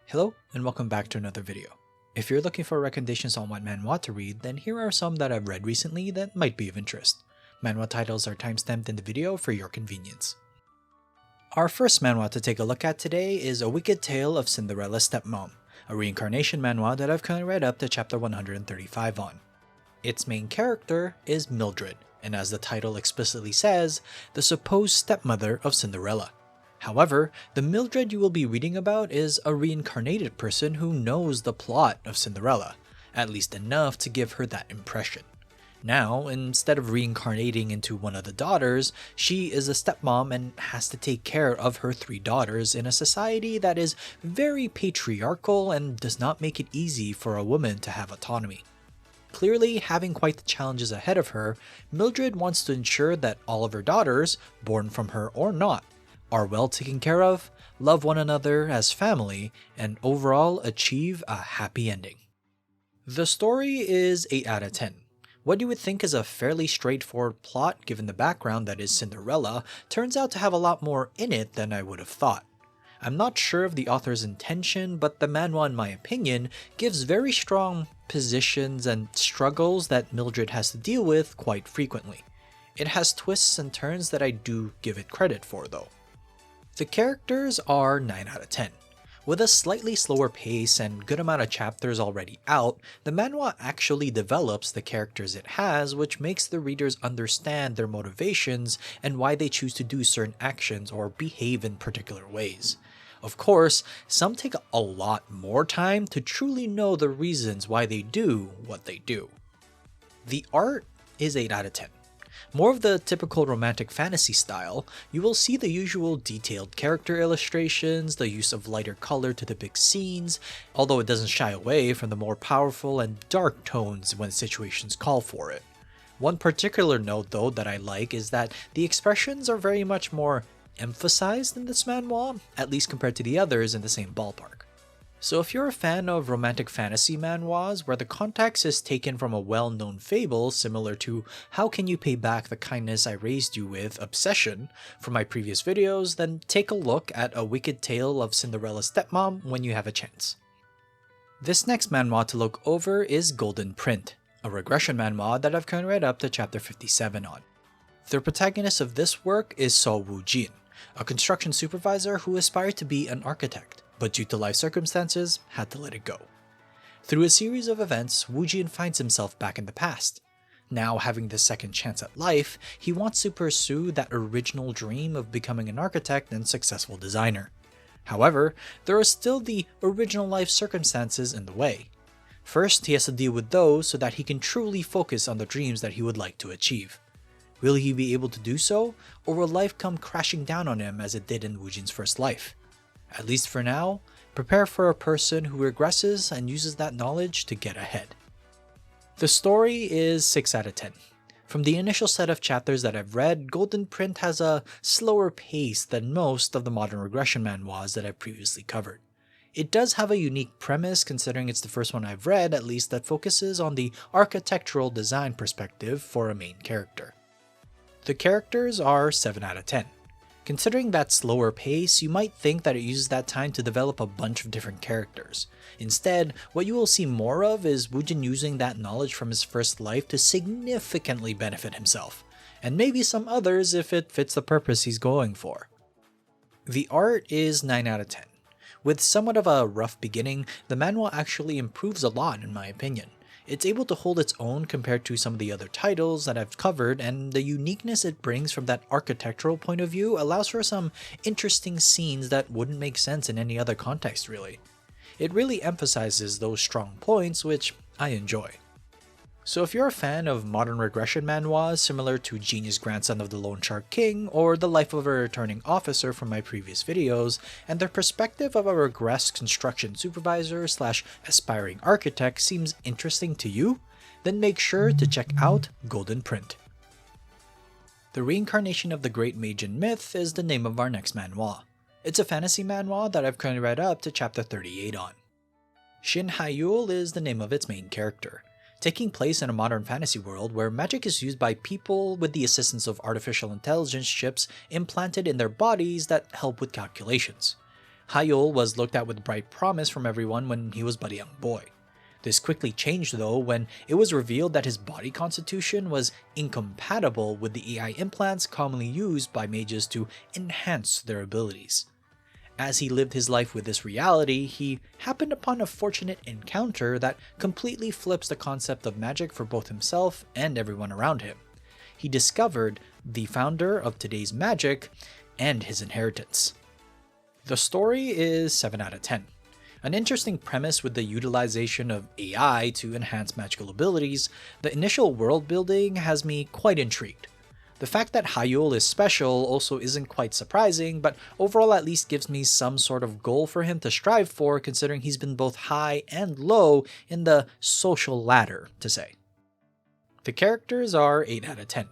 Hello and welcome back to another video. If you're looking for recommendations on what manhwa to read, then here are some that I've read recently that might be of interest. Manhwa titles are timestamped in the video for your convenience. Our first manhwa to take a look at today is A Wicked Tale of Cinderella Stepmom, a reincarnation manhwa that I've currently read up to chapter 135 on. Its main character is Mildred, and as the title explicitly says, the supposed stepmother of Cinderella. However, the Mildred you will be reading about is a reincarnated person who knows the plot of Cinderella, at least enough to give her that impression. Now, instead of reincarnating into one of the daughters, she is a stepmom and has to take care of her three daughters in a society that is very patriarchal and does not make it easy for a woman to have autonomy. Clearly, having quite the challenges ahead of her, Mildred wants to ensure that all of her daughters, born from her or not, are well taken care of, love one another as family, and overall achieve a happy ending. The story is 8 out of 10. What you would think is a fairly straightforward plot given the background that is Cinderella turns out to have a lot more in it than I would have thought. I'm not sure of the author's intention, but the manhwa, in my opinion, gives very strong positions and struggles that Mildred has to deal with quite frequently. It has twists and turns that I do give it credit for though. The characters are 9 out of 10. With a slightly slower pace and good amount of chapters already out, the manhwa actually develops the characters it has, which makes the readers understand their motivations and why they choose to do certain actions or behave in particular ways. Of course, some take a lot more time to truly know the reasons why they do what they do. The art is 8 out of 10. More of the typical romantic fantasy style, you will see the usual detailed character illustrations, the use of lighter color to depict scenes, although it doesn't shy away from the more powerful and dark tones when situations call for it. One particular note though that I like is that the expressions are very much more emphasized in this manhwa, at least compared to the others in the same ballpark. So if you're a fan of romantic fantasy manhwas where the context is taken from a well-known fable similar to How Can You Pay Back the Kindness I Raised You With Obsession from my previous videos, then take a look at A Wicked Tale of Cinderella Stepmom when you have a chance. This next manhwa to look over is Goldenprint, a regression manhwa that I've currently read up to chapter 57 on. The protagonist of this work is So Woo-jin, a construction supervisor who aspired to be an architect, but due to life circumstances, had to let it go. Through a series of events, Woo-jin finds himself back in the past. Now having this second chance at life, he wants to pursue that original dream of becoming an architect and successful designer. However, there are still the original life circumstances in the way. First, he has to deal with those so that he can truly focus on the dreams that he would like to achieve. Will he be able to do so, or will life come crashing down on him as it did in Woo-jin's first life? At least for now, prepare for a person who regresses and uses that knowledge to get ahead. The story is 6 out of 10. From the initial set of chapters that I've read, Goldenprint has a slower pace than most of the modern regression manhwas that I've previously covered. It does have a unique premise considering it's the first one I've read at least that focuses on the architectural design perspective for a main character. The characters are 7 out of 10. Considering that slower pace, you might think that it uses that time to develop a bunch of different characters. Instead, what you will see more of is Woo-jin using that knowledge from his first life to significantly benefit himself, and maybe some others if it fits the purpose he's going for. The art is 9 out of 10. With somewhat of a rough beginning, the manhwa actually improves a lot in my opinion. It's able to hold its own compared to some of the other titles that I've covered, and the uniqueness it brings from that architectural point of view allows for some interesting scenes that wouldn't make sense in any other context really. It really emphasizes those strong points, which I enjoy. So if you're a fan of modern regression manhwas similar to Genius Grandson of the Lone Shark King or The Life of a Returning Officer from my previous videos, and the perspective of a regressed construction supervisor / aspiring architect seems interesting to you, then make sure to check out Goldenprint. The Reincarnation of the Great Mage in Myth is the name of our next manhwa. It's a fantasy manhwa that I've currently read up to chapter 38 on. Shin Hae-yul is the name of its main character, taking place in a modern fantasy world where magic is used by people with the assistance of artificial intelligence chips implanted in their bodies that help with calculations. Hayol was looked at with bright promise from everyone when he was but a young boy. This quickly changed though when it was revealed that his body constitution was incompatible with the AI implants commonly used by mages to enhance their abilities. As he lived his life with this reality, he happened upon a fortunate encounter that completely flips the concept of magic for both himself and everyone around him. He discovered the founder of today's magic and his inheritance. The story is 7 out of 10. An interesting premise with the utilization of AI to enhance magical abilities, the initial world building has me quite intrigued. The fact that Hayol is special also isn't quite surprising, but overall at least gives me some sort of goal for him to strive for, considering he's been both high and low in the social ladder, to say. The characters are 8 out of 10.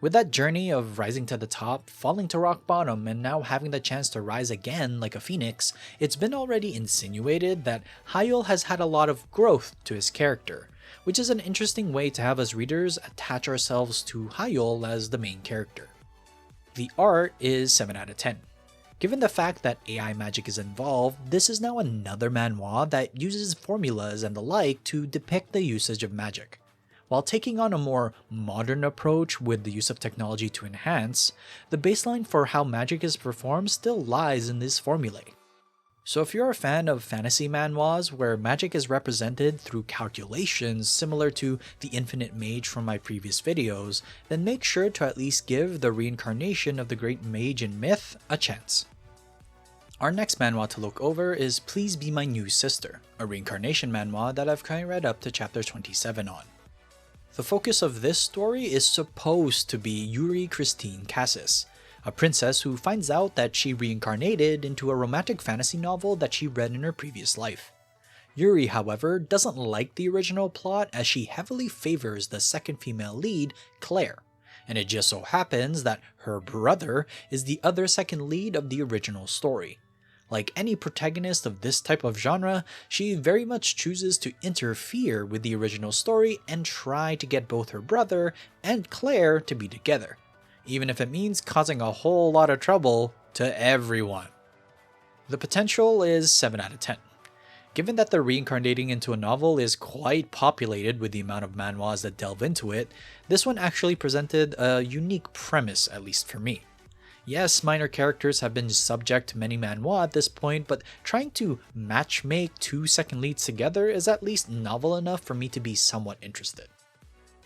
With that journey of rising to the top, falling to rock bottom, and now having the chance to rise again like a phoenix, it's been already insinuated that Hayol has had a lot of growth to his character, which is an interesting way to have us readers attach ourselves to Hayol as the main character. The art is 7 out of 10. Given the fact that AI magic is involved, this is now another manhwa that uses formulas and the like to depict the usage of magic. While taking on a more modern approach with the use of technology to enhance, the baseline for how magic is performed still lies in this formulae. So if you're a fan of fantasy manhwas where magic is represented through calculations similar to the Infinite Mage from my previous videos, then make sure to at least give the reincarnation of the great mage in myth a chance. Our next manhwa to look over is Please Be My New Sister, a reincarnation manhwa that I've currently read up to chapter 27 on. The focus of this story is supposed to be Yuri Christine Cassis, a princess who finds out that she reincarnated into a romantic fantasy novel that she read in her previous life. Yuri, however, doesn't like the original plot as she heavily favors the second female lead, Claire, and it just so happens that her brother is the other second lead of the original story. Like any protagonist of this type of genre, she very much chooses to interfere with the original story and try to get both her brother and Claire to be together, even if it means causing a whole lot of trouble to everyone. The potential is 7 out of 10. Given that the reincarnating into a novel is quite populated with the amount of manhwas that delve into it, this one actually presented a unique premise, at least for me. Yes, minor characters have been subject to many manhwa at this point, but trying to matchmake two second leads together is at least novel enough for me to be somewhat interested.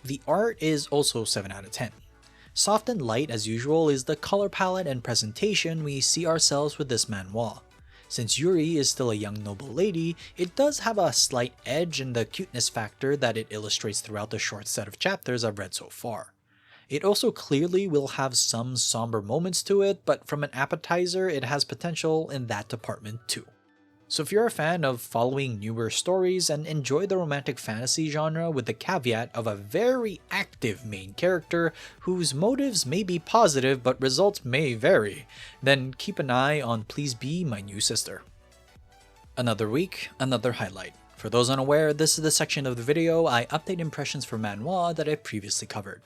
The art is also 7 out of 10. Soft and light as usual is the color palette and presentation we see ourselves with this manhwa. Since Yuri is still a young noble lady, it does have a slight edge in the cuteness factor that it illustrates throughout the short set of chapters I've read so far. It also clearly will have some somber moments to it, but from an appetizer, it has potential in that department too. So if you're a fan of following newer stories and enjoy the romantic fantasy genre with the caveat of a very active main character whose motives may be positive but results may vary, then keep an eye on Please Be My New Sister. Another week, another highlight. For those unaware, this is the section of the video I update impressions for manhwa that I previously covered.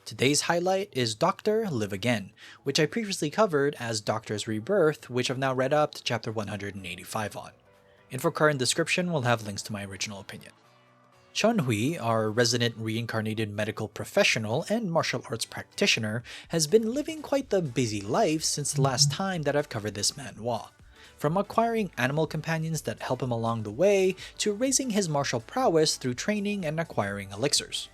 Today's highlight is Doctor Live Again, which I previously covered as Doctor's Rebirth, which I've now read up to chapter 185 on. Info card and description will have links to my original opinion. Chun-Hui, our resident reincarnated medical professional and martial arts practitioner, has been living quite the busy life since the last time that I've covered this manhwa. From acquiring animal companions that help him along the way, to raising his martial prowess through training and acquiring elixirs.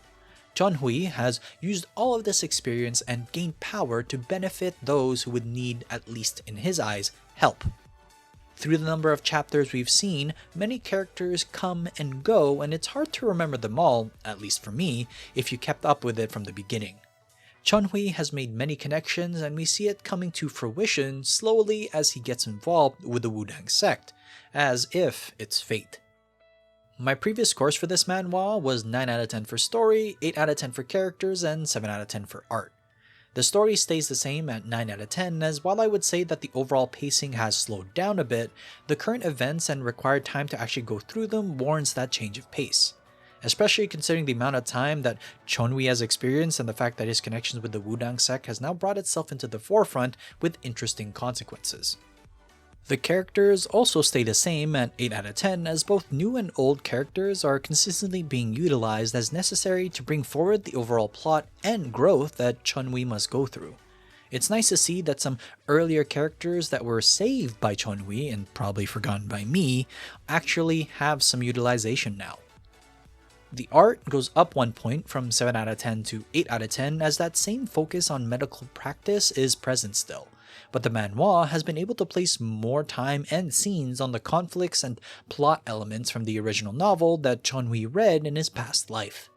Chun-Hui has used all of this experience and gained power to benefit those who would need, at least in his eyes, help. Through the number of chapters we've seen, many characters come and go, and it's hard to remember them all, at least for me, if you kept up with it from the beginning. Chun-Hui has made many connections, and we see it coming to fruition slowly as he gets involved with the Wudang sect, as if it's fate. My previous score for this manhwa was 9 out of 10 for story, 8 out of 10 for characters, and 7 out of 10 for art. The story stays the same at 9 out of 10, as while I would say that the overall pacing has slowed down a bit, the current events and required time to actually go through them warrants that change of pace. Especially considering the amount of time that Chun-Hui has experienced and the fact that his connections with the Wudang sect has now brought itself into the forefront with interesting consequences. The characters also stay the same at 8 out of 10, as both new and old characters are consistently being utilized as necessary to bring forward the overall plot and growth that Chun-Wi must go through. It's nice to see that some earlier characters that were saved by Chun-Wi and probably forgotten by me actually have some utilization now. The art goes up 1 point from 7 out of 10 to 8 out of 10 as that same focus on medical practice is present still, but the manhwa has been able to place more time and scenes on the conflicts and plot elements from the original novel that Chun-Wi read in his past life.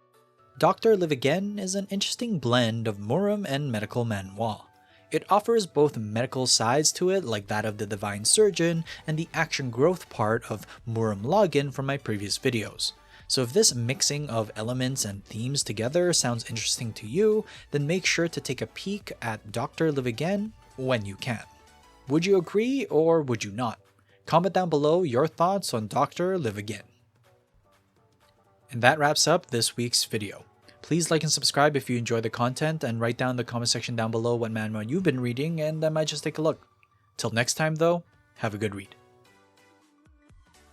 Dr. Live Again is an interesting blend of Muram and medical manhwa. It offers both medical sides to it, like that of the Divine Surgeon, and the action growth part of Muram Login from my previous videos. So if this mixing of elements and themes together sounds interesting to you, then make sure to take a peek at Dr. Live Again when you can. Would you agree or would you not? Comment down below your thoughts on Dr. Live Again. And that wraps up this week's video. Please like and subscribe if you enjoy the content, and write down in the comment section down below what manhwa you've been reading and I might just take a look. Till next time though, have a good read.